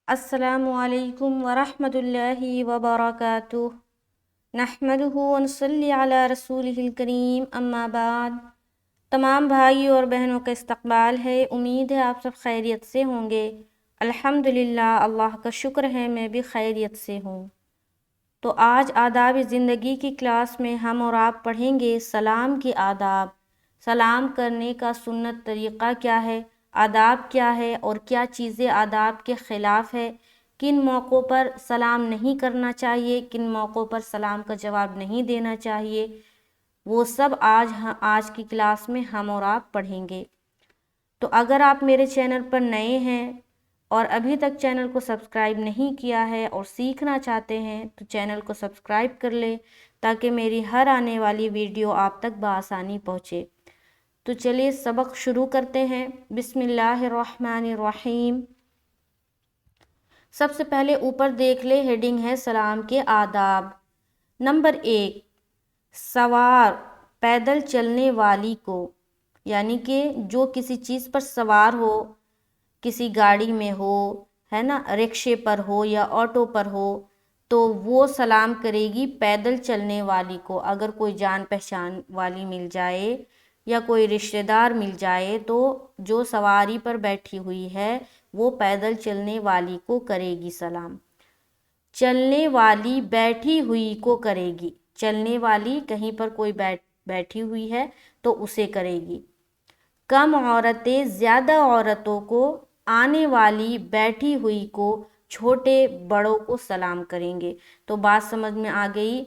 السلام علیکم ورحمۃ اللہ وبرکاتہ۔ نحمدہ ونصلی علی رسولہ الکریم، اما بعد۔ تمام بھائی اور بہنوں کا استقبال ہے، امید ہے آپ سب خیریت سے ہوں گے۔ الحمدللہ، اللہ کا شکر ہے میں بھی خیریت سے ہوں۔ تو آج آداب زندگی کی کلاس میں ہم اور آپ پڑھیں گے سلام کے آداب۔ سلام کرنے کا سنت طریقہ کیا ہے، آداب کیا ہے اور کیا چیزیں آداب کے خلاف ہے، کن موقعوں پر سلام نہیں کرنا چاہیے، کن موقعوں پر سلام کا جواب نہیں دینا چاہیے، وہ سب آج کی کلاس میں ہم اور آپ پڑھیں گے۔ تو اگر آپ میرے چینل پر نئے ہیں اور ابھی تک چینل کو سبسکرائب نہیں کیا ہے اور سیکھنا چاہتے ہیں تو چینل کو سبسکرائب کر لیں تاکہ میری ہر آنے والی ویڈیو آپ تک بآسانی پہنچے۔ تو چلیے سبق شروع کرتے ہیں۔ بسم اللہ الرحمن الرحیم۔ سب سے پہلے اوپر دیکھ لے، ہیڈنگ ہے سلام کے آداب۔ نمبر 1، سوار پیدل چلنے والی کو، یعنی کہ جو کسی چیز پر سوار ہو، کسی گاڑی میں ہو، ہے نا، رکشے پر ہو یا آٹو پر ہو، تو وہ سلام کرے گی پیدل چلنے والی کو۔ اگر کوئی جان پہچان والی مل جائے یا کوئی رشتہ دار مل جائے تو جو سواری پر بیٹھی ہوئی ہے وہ پیدل چلنے والی کو کرے گی سلام۔ چلنے والی بیٹھی ہوئی کو کرے گی، چلنے والی کہیں پر کوئی بیٹھی ہوئی ہے تو اسے کرے گی۔ کم عورتیں زیادہ عورتوں کو، آنے والی بیٹھی ہوئی کو چھوٹے بڑوں کو سلام کریں گے۔ تو بات سمجھ میں آ گئی،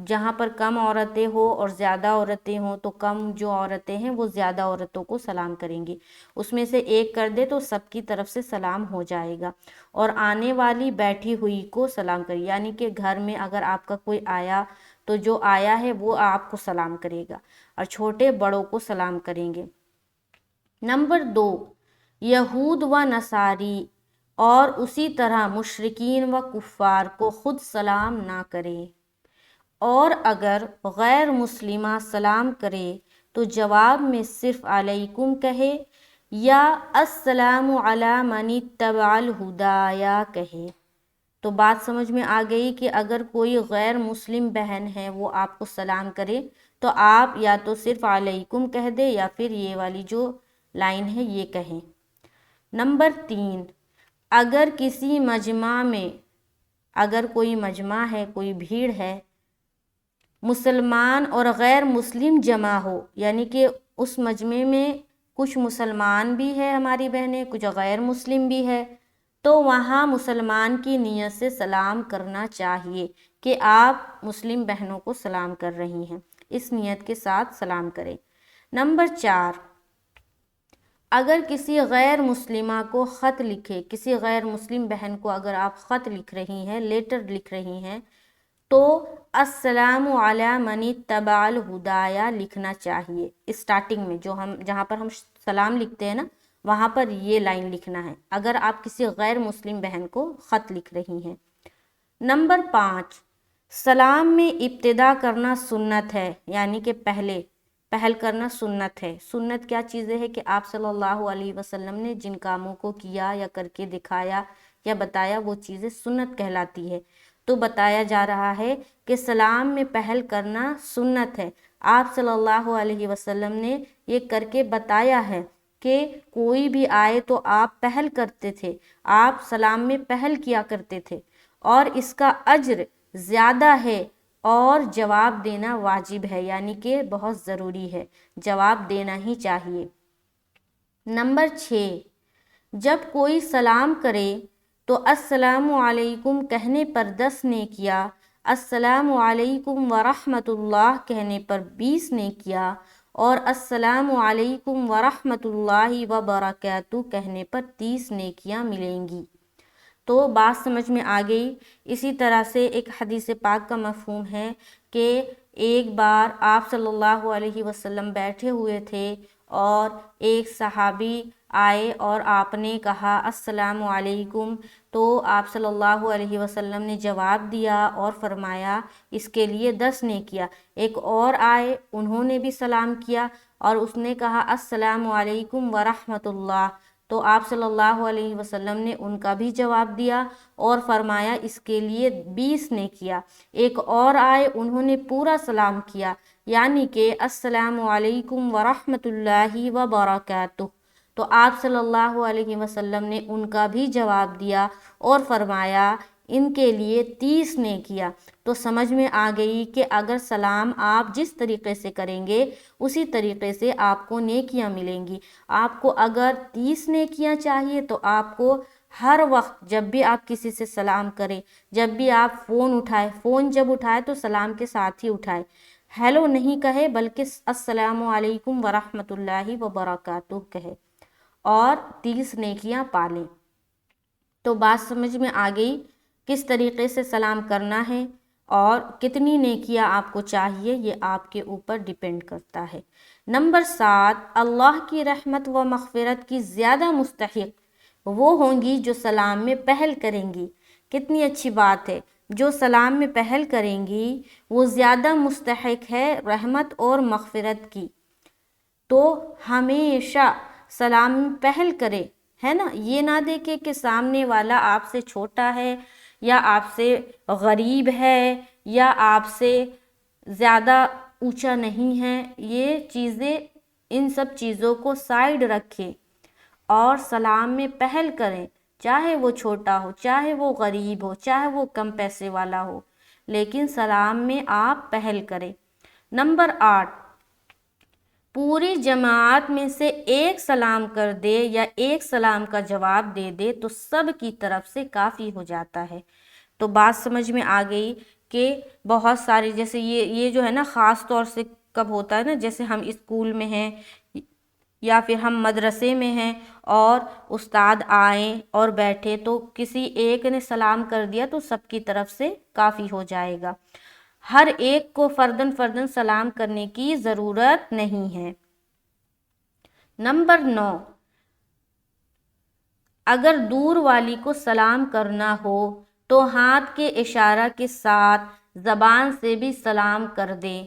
جہاں پر کم عورتیں ہو اور زیادہ عورتیں ہوں تو کم جو عورتیں ہیں وہ زیادہ عورتوں کو سلام کریں گی، اس میں سے ایک کر دے تو سب کی طرف سے سلام ہو جائے گا۔ اور آنے والی بیٹھی ہوئی کو سلام کرے، یعنی کہ گھر میں اگر آپ کا کوئی آیا تو جو آیا ہے وہ آپ کو سلام کرے گا اور چھوٹے بڑوں کو سلام کریں گے۔ نمبر 2، یہود و نصاری اور اسی طرح مشرکین و کفار کو خود سلام نہ کریں، اور اگر غیر مسلمہ سلام کرے تو جواب میں صرف علیکم کہے یا السلام علی من اتبع الہدی کہے۔ تو بات سمجھ میں آ گئی کہ اگر کوئی غیر مسلم بہن ہے وہ آپ کو سلام کرے تو آپ یا تو صرف علیکم کہہ دے یا پھر یہ والی جو لائن ہے یہ کہیں۔ نمبر 3، اگر کسی مجمع میں، اگر کوئی مجمع ہے، کوئی بھیڑ ہے، مسلمان اور غیر مسلم جمع ہو، یعنی کہ اس مجمع میں کچھ مسلمان بھی ہے ہماری بہنیں، کچھ غیر مسلم بھی ہے، تو وہاں مسلمان کی نیت سے سلام کرنا چاہیے کہ آپ مسلم بہنوں کو سلام کر رہی ہیں، اس نیت کے ساتھ سلام کریں۔ نمبر 4، اگر کسی غیر مسلمہ کو خط لکھے، کسی غیر مسلم بہن کو اگر آپ خط لکھ رہی ہیں، لیٹر لکھ رہی ہیں، تو السلام علی من اتبع الہدی لکھنا چاہیے۔ اسٹارٹنگ میں جہاں پر ہم سلام لکھتے ہیں نا، وہاں پر یہ لائن لکھنا ہے اگر آپ کسی غیر مسلم بہن کو خط لکھ رہی ہیں۔ نمبر 5، سلام میں ابتدا کرنا سنت ہے، یعنی کہ پہل کرنا سنت ہے۔ سنت کیا چیزیں ہے کہ آپ صلی اللہ علیہ وسلم نے جن کاموں کو کیا یا کر کے دکھایا یا بتایا وہ چیزیں سنت کہلاتی ہے۔ تو بتایا جا رہا ہے کہ سلام میں پہل کرنا سنت ہے۔ آپ صلی اللہ علیہ وسلم نے یہ کر کے بتایا ہے کہ کوئی بھی آئے تو آپ پہل کرتے تھے، آپ سلام میں پہل کیا کرتے تھے، اور اس کا اجر زیادہ ہے اور جواب دینا واجب ہے، یعنی کہ بہت ضروری ہے، جواب دینا ہی چاہیے۔ نمبر 6، جب کوئی سلام کرے تو السلام علیکم کہنے پر 10 نیکیاں، السلام علیکم ورحمۃ اللہ کہنے پر 20 نیکیاں، اور السلام علیکم ورحمۃ اللہ وبرکاتہ کہنے پر 30 نیکیاں ملیں گی۔ تو بات سمجھ میں آ گئی۔ اسی طرح سے ایک حدیث پاک کا مفہوم ہے کہ ایک بار آپ صلی اللہ علیہ وسلم بیٹھے ہوئے تھے اور ایک صحابی آئے اور آپ نے کہا السلام علیکم، تو آپ صلی اللہ علیہ وسلم نے جواب دیا اور فرمایا اس کے لیے 10 نیکیاں۔ ایک اور آئے، انہوں نے بھی سلام کیا اور اس نے کہا السلام علیکم ورحمۃ اللہ، تو آپ صلی اللہ علیہ وسلم نے ان کا بھی جواب دیا اور فرمایا اس کے لیے 20 نے کیا۔ ایک اور آئے، انہوں نے پورا سلام کیا، یعنی کہ السلام علیکم ورحمۃ اللہ وبرکاتہ، تو آپ صلی اللہ علیہ وسلم نے ان کا بھی جواب دیا اور فرمایا ان کے لیے 30 نے کیا۔ تو سمجھ میں آ گئی کہ اگر سلام آپ جس طریقے سے کریں گے اسی طریقے سے آپ کو نیکیاں ملیں گی۔ آپ کو اگر 30 نیکیاں چاہیے تو آپ کو ہر وقت جب بھی آپ کسی سے سلام کریں، جب بھی آپ فون اٹھائیں، فون جب اٹھائے تو سلام کے ساتھ ہی اٹھائیں، ہیلو نہیں کہے بلکہ السلام علیکم ورحمۃ اللہ وبرکاتہ کہے، اور 30 نیکیاں پالیں۔ تو بات سمجھ میں آ گئی کس طریقے سے سلام کرنا ہے اور کتنی نیکیاں آپ کو چاہیے، یہ آپ کے اوپر ڈیپینڈ کرتا ہے۔ نمبر 7، اللہ کی رحمت و مغفرت کی زیادہ مستحق وہ ہوں گی جو سلام میں پہل کریں گی۔ کتنی اچھی بات ہے، جو سلام میں پہل کریں گی وہ زیادہ مستحق ہے رحمت اور مغفرت کی۔ تو ہمیشہ سلام میں پہل کرے، ہے نا، یہ نہ دیکھے کہ سامنے والا آپ سے چھوٹا ہے یا آپ سے غریب ہے یا آپ سے زیادہ اونچا نہیں ہے، یہ چیزیں، ان سب چیزوں کو سائیڈ رکھے اور سلام میں پہل کریں، چاہے وہ چھوٹا ہو، چاہے وہ غریب ہو، چاہے وہ کم پیسے والا ہو، لیکن سلام میں آپ پہل کریں۔ نمبر 8، پوری جماعت میں سے ایک سلام کر دے یا ایک سلام کا جواب دے دے تو سب کی طرف سے کافی ہو جاتا ہے۔ تو بات سمجھ میں آ گئی کہ بہت ساری، جیسے یہ جو ہے نا خاص طور سے کب ہوتا ہے نا، جیسے ہم اسکول میں ہیں یا پھر ہم مدرسے میں ہیں اور استاد آئیں اور بیٹھے تو کسی ایک نے سلام کر دیا تو سب کی طرف سے کافی ہو جائے گا، ہر ایک کو فرداً فرداً سلام کرنے کی ضرورت نہیں ہے۔ نمبر 9، اگر دور والی کو سلام کرنا ہو تو ہاتھ کے اشارہ کے ساتھ زبان سے بھی سلام کر دیں۔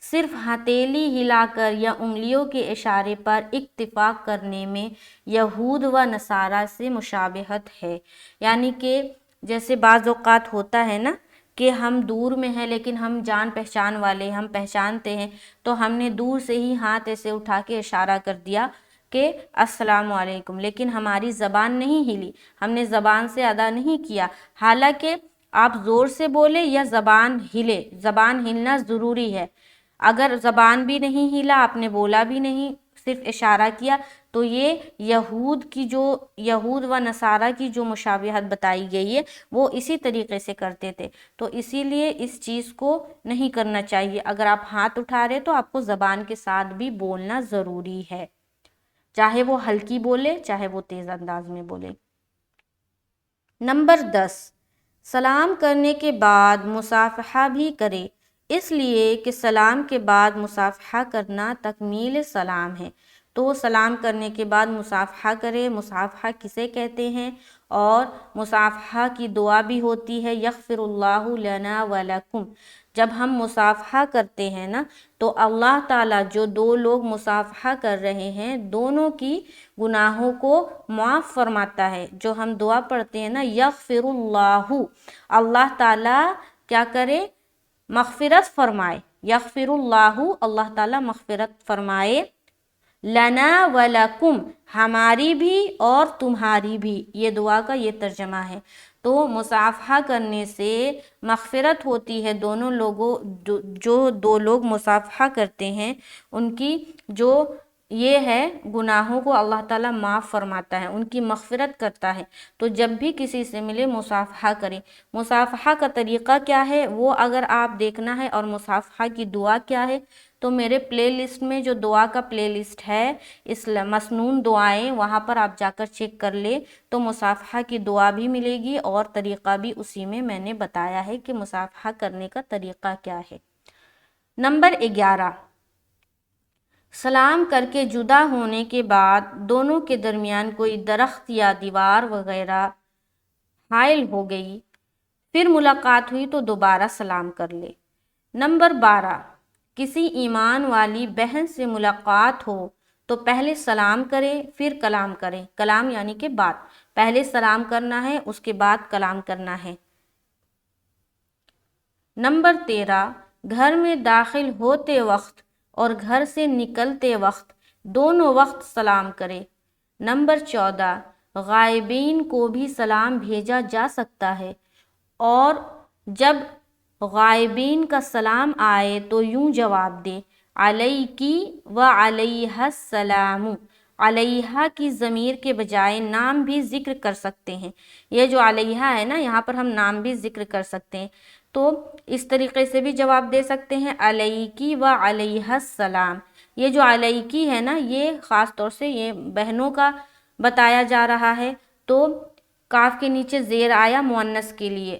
صرف ہتھیلی ہلا کر یا انگلیوں کے اشارے پر اکتفا کرنے میں یہود و نصارہ سے مشابہت ہے، یعنی کہ جیسے بعض اوقات ہوتا ہے نا کہ ہم دور میں ہیں لیکن ہم جان پہچان والے، ہم پہچانتے ہیں تو ہم نے دور سے ہی ہاتھ ایسے اٹھا کے اشارہ کر دیا کہ السلام علیکم، لیکن ہماری زبان نہیں ہلی، ہم نے زبان سے ادا نہیں کیا، حالانکہ آپ زور سے بولے یا زبان ہلے، زبان ہلنا ضروری ہے۔ اگر زبان بھی نہیں ہلا، آپ نے بولا بھی نہیں، صرف اشارہ کیا، تو یہ یہود و نصارہ کی جو مشابہت بتائی گئی ہے وہ اسی طریقے سے کرتے تھے، تو اسی لیے اس چیز کو نہیں کرنا چاہیے۔ اگر آپ ہاتھ اٹھا رہے تو آپ کو زبان کے ساتھ بھی بولنا ضروری ہے، چاہے وہ ہلکی بولے چاہے وہ تیز انداز میں بولے۔ نمبر 10، سلام کرنے کے بعد مصافحہ بھی کرے، اس لیے کہ سلام کے بعد مصافحہ کرنا تکمیل سلام ہے۔ تو سلام کرنے کے بعد مصافحہ کرے۔ مصافحہ کسے کہتے ہیں؟ اور مصافحہ کی دعا بھی ہوتی ہے یغفر اللہ لنا ولکم۔ جب ہم مصافحہ کرتے ہیں نا تو اللہ تعالیٰ جو دو لوگ مصافحہ کر رہے ہیں دونوں کی گناہوں کو معاف فرماتا ہے۔ جو ہم دعا پڑھتے ہیں نا یغفر اللہ، اللہ تعالیٰ کیا کرے؟ مغفرت فرمائے، یغفر اللہ، اللہ تعالیٰ مغفرت فرمائے، لنا ولکم، ہماری بھی اور تمہاری بھی، یہ دعا کا یہ ترجمہ ہے۔ تو مصافحہ کرنے سے مغفرت ہوتی ہے دونوں لوگوں، جو دو لوگ مصافحہ کرتے ہیں ان کی جو یہ ہے گناہوں کو اللہ تعالیٰ معاف فرماتا ہے، ان کی مغفرت کرتا ہے۔ تو جب بھی کسی سے ملے مصافحہ کریں۔ مصافحہ کا طریقہ کیا ہے وہ اگر آپ دیکھنا ہے اور مصافحہ کی دعا کیا ہے تو میرے پلے لسٹ میں جو دعا کا پلے لسٹ ہے مسنون دعائیں، وہاں پر آپ جا کر چیک کر لیں تو مصافحہ کی دعا بھی ملے گی اور طریقہ بھی اسی میں نے بتایا ہے کہ مصافحہ کرنے کا طریقہ کیا ہے۔ نمبر 11، سلام کر کے جدا ہونے کے بعد دونوں کے درمیان کوئی درخت یا دیوار وغیرہ حائل ہو گئی، پھر ملاقات ہوئی تو دوبارہ سلام کر لے۔ نمبر 12، کسی ایمان والی بہن سے ملاقات ہو تو پہلے سلام کرے پھر کلام کرے. کلام یعنی کہ بات. پہلے سلام کرنا ہے اس کے بعد کلام کرنا ہے. نمبر 13 گھر میں داخل ہوتے وقت اور گھر سے نکلتے وقت دونوں وقت سلام کرے. نمبر 14 غائبین کو بھی سلام بھیجا جا سکتا ہے اور جب غائبین کا سلام آئے تو یوں جواب دے علیکی و علیہ السلام. علیہ کی ضمیر کے بجائے نام بھی ذکر کر سکتے ہیں. یہ جو علیہ ہے نا یہاں پر ہم نام بھی ذکر کر سکتے ہیں. تو اس طریقے سے بھی جواب دے سکتے ہیں علیکی و علیہ السلام. یہ جو علیکی ہے نا یہ خاص طور سے یہ بہنوں کا بتایا جا رہا ہے. تو کاف کے نیچے زیر آیا مؤنث کے لیے.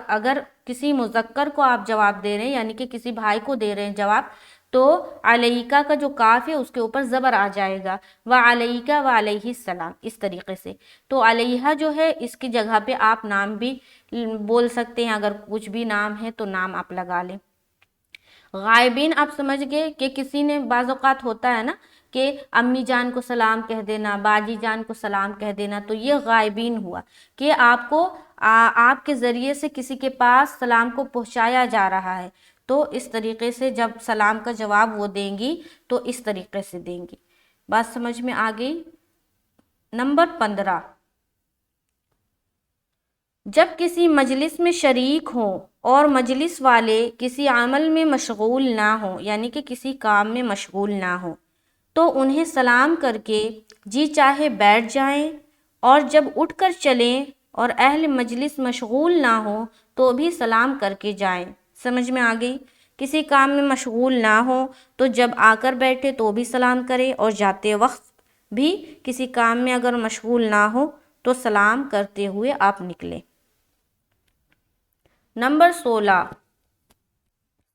اگر کسی مذکر کو آپ جواب دے رہے ہیں یعنی کہ کسی بھائی کو دے رہے ہیں جواب تو علیکہ کا جو کاف ہے اس کے اوپر زبر آ جائے گا وعلیکہ وعلیہ السلام اس طریقے سے. تو علیہ جو ہے اس کی جگہ پہ آپ نام بھی بول سکتے ہیں. اگر کچھ بھی نام ہے تو نام آپ لگا لیں. غائبین آپ سمجھ گئے کہ کسی نے بعض اوقات ہوتا ہے نا کہ امی جان کو سلام کہہ دینا باجی جان کو سلام کہہ دینا تو یہ غائبین ہوا کہ آپ کو آپ کے ذریعے سے کسی کے پاس سلام کو پہنچایا جا رہا ہے. تو اس طریقے سے جب سلام کا جواب وہ دیں گی تو اس طریقے سے دیں گی. بات سمجھ میں آ گئی. نمبر 15 جب کسی مجلس میں شریک ہوں اور مجلس والے کسی عمل میں مشغول نہ ہوں یعنی کہ کسی کام میں مشغول نہ ہوں تو انہیں سلام کر کے جی چاہے بیٹھ جائیں اور جب اٹھ کر چلیں اور اہل مجلس مشغول نہ ہوں تو بھی سلام کر کے جائیں. سمجھ میں آ گئی. کسی کام میں مشغول نہ ہوں تو جب آ کر بیٹھے تو بھی سلام کرے اور جاتے وقت بھی کسی کام میں اگر مشغول نہ ہو تو سلام کرتے ہوئے آپ نکلیں. نمبر 16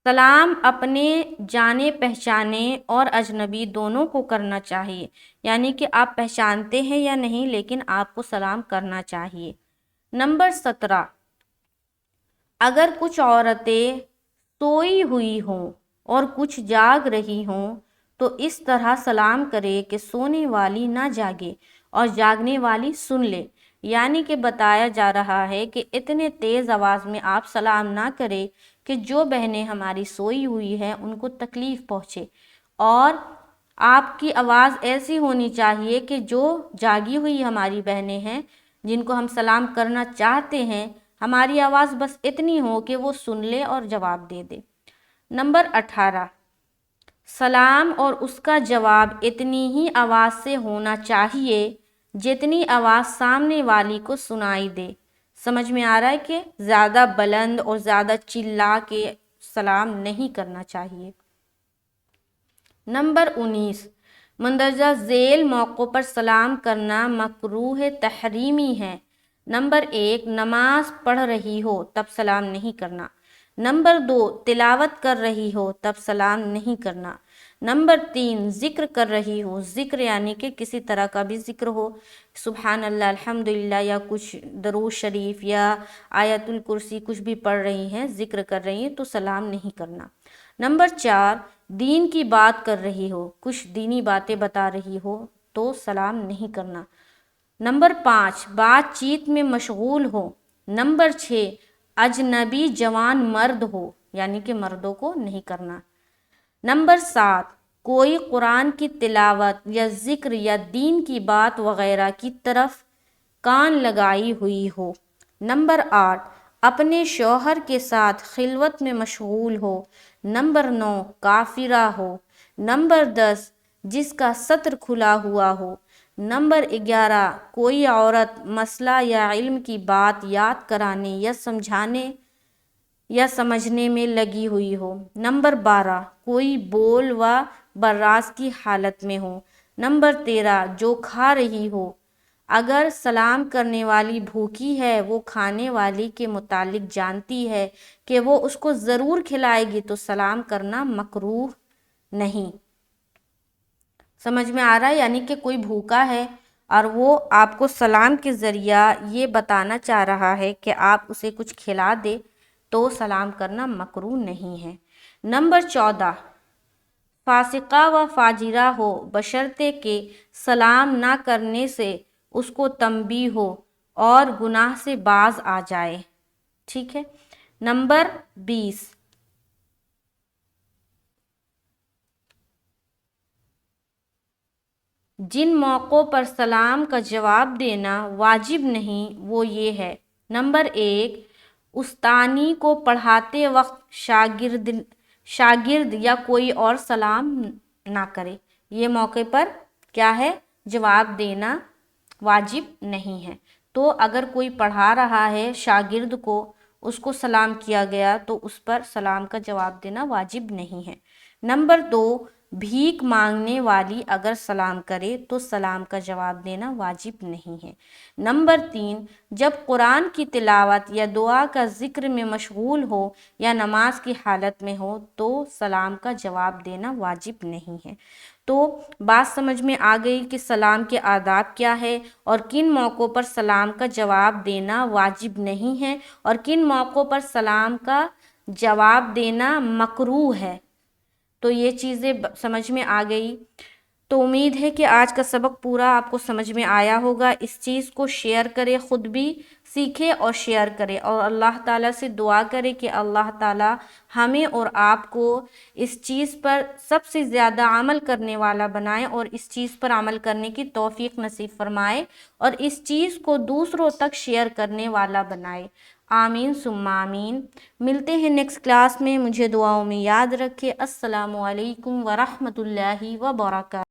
سلام اپنے جانے پہچانے اور اجنبی دونوں کو کرنا چاہیے یعنی کہ آپ پہچانتے ہیں یا نہیں لیکن آپ کو سلام کرنا چاہیے. نمبر 17 اگر کچھ عورتیں سوئی ہوئی ہوں اور کچھ جاگ رہی ہوں تو اس طرح سلام کرے کہ سونے والی نہ جاگے اور جاگنے والی سن لے. یعنی کہ بتایا جا رہا ہے کہ اتنے تیز آواز میں آپ سلام نہ کرے کہ جو بہنیں ہماری سوئی ہوئی ہیں ان کو تکلیف پہنچے اور آپ کی آواز ایسی ہونی چاہیے کہ جو جاگی ہوئی ہماری بہنیں ہیں جن کو ہم سلام کرنا چاہتے ہیں ہماری آواز بس اتنی ہو کہ وہ سن لے اور جواب دے دے. نمبر 18 سلام اور اس کا جواب اتنی ہی آواز سے ہونا چاہیے جتنی آواز سامنے والی کو سنائی دے. سمجھ میں آ رہا ہے کہ زیادہ بلند اور زیادہ چلا کے سلام نہیں کرنا چاہیے. نمبر 19 مندرجہ ذیل موقعوں پر سلام کرنا مکروہ تحریمی ہے. نمبر 1 نماز پڑھ رہی ہو تب سلام نہیں کرنا. نمبر 2 تلاوت کر رہی ہو تب سلام نہیں کرنا. نمبر 3 ذکر کر رہی ہو. ذکر یعنی کہ کسی طرح کا بھی ذکر ہو سبحان اللہ الحمدللہ یا کچھ درود شریف یا آیت الکرسی کچھ بھی پڑھ رہی ہیں ذکر کر رہی ہیں تو سلام نہیں کرنا. نمبر 4 دین کی بات کر رہی ہو کچھ دینی باتیں بتا رہی ہو تو سلام نہیں کرنا. نمبر 5 بات چیت میں مشغول ہو. نمبر 6 اجنبی جوان مرد ہو یعنی کہ مردوں کو نہیں کرنا. نمبر 7 کوئی قرآن کی تلاوت یا ذکر یا دین کی بات وغیرہ کی طرف کان لگائی ہوئی ہو. نمبر 8 اپنے شوہر کے ساتھ خلوت میں مشغول ہو. نمبر 9 کافرہ ہو. نمبر 10 جس کا سطر کھلا ہوا ہو. نمبر 11 کوئی عورت مسئلہ یا علم کی بات یاد کرانے یا سمجھانے یا سمجھنے میں لگی ہوئی ہو. نمبر 12 کوئی بول و براز کی حالت میں ہو. نمبر 13 جو کھا رہی ہو. اگر سلام کرنے والی بھوکی ہے وہ کھانے والی کے متعلق جانتی ہے کہ وہ اس کو ضرور کھلائے گی تو سلام کرنا مکروہ نہیں. سمجھ میں آ رہا ہے یعنی کہ کوئی بھوکا ہے اور وہ آپ کو سلام کے ذریعہ یہ بتانا چاہ رہا ہے کہ آپ اسے کچھ کھلا دے تو سلام کرنا مکروہ نہیں ہے. نمبر 14 فاسقہ و فاجرہ ہو بشرطے کہ سلام نہ کرنے سے اس کو تنبیہ ہو اور گناہ سے باز آ جائے. ٹھیک ہے. نمبر 20، جن موقعوں پر سلام کا جواب دینا واجب نہیں وہ یہ ہے. نمبر 1، استانی کو پڑھاتے وقت شاگرد یا کوئی اور سلام نہ کرے. یہ موقع پر کیا ہے؟ جواب دینا واجب نہیں ہے. تو اگر کوئی پڑھا رہا ہے شاگرد کو، اس کو سلام کیا گیا تو اس پر سلام کا جواب دینا واجب نہیں ہے. نمبر 2، بھیک مانگنے والی اگر سلام کرے تو سلام کا جواب دینا واجب نہیں ہے. نمبر 3، جب قرآن کی تلاوت یا دعا کا ذکر میں مشغول ہو یا نماز کی حالت میں ہو تو سلام کا جواب دینا واجب نہیں ہے. تو بات سمجھ میں آ گئی کہ سلام کے آداب کیا ہے اور کن موقعوں پر سلام کا جواب دینا واجب نہیں ہے اور کن موقعوں پر سلام کا جواب دینا مکروہ ہے. تو یہ چیزیں سمجھ میں آ گئی. تو امید ہے کہ آج کا سبق پورا آپ کو سمجھ میں آیا ہوگا. اس چیز کو شیئر کرے، خود بھی سیکھے اور شیئر کرے، اور اللہ تعالیٰ سے دعا کرے کہ اللہ تعالیٰ ہمیں اور آپ کو اس چیز پر سب سے زیادہ عمل کرنے والا بنائے اور اس چیز پر عمل کرنے کی توفیق نصیب فرمائے اور اس چیز کو دوسروں تک شیئر کرنے والا بنائے. آمین ثم آمین. ملتے ہیں نیکسٹ کلاس میں. مجھے دعاؤں میں یاد رکھے. السلام علیکم ورحمۃ اللہ وبرکاتہ.